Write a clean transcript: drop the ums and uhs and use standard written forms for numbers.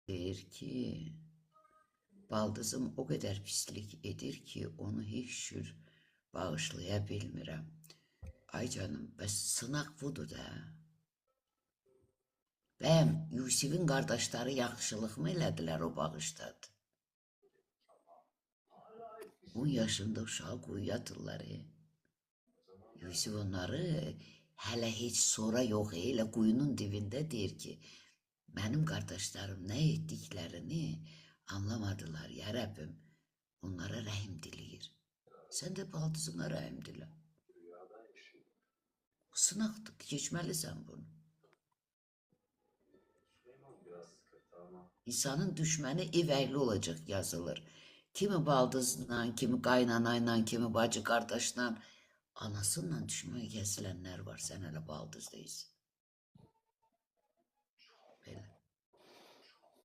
Deyir ki, baldızım o kadar pislik edir ki onu hiç şükür bağışlaya bilmirəm. Ay canım, bəs sınaq budur da. Bəyəm, Yusifin qardaşları yaxşılıq mı elədilər o bağışdadı? 10 yaşında uşağı quyuya atırlar. Yusif onları hələ heç sonra yox, elə quyunun dibində deyir ki, mənim qardaşlarım nə etdiklərini anlamadılar, ya Rəbbim, onlara rəhim diləyir. Sən də baldızına rəhim dilə. Sınaqdır, keçməlisən bunu. İnsanın düşməni ev əhli olacaq yazılır. Kimi baldızla, kimi qaynanayla, kimi bacı qardaşla, anasıyla düşmən kəsilənlər var, sən hələ baldız deyilsin.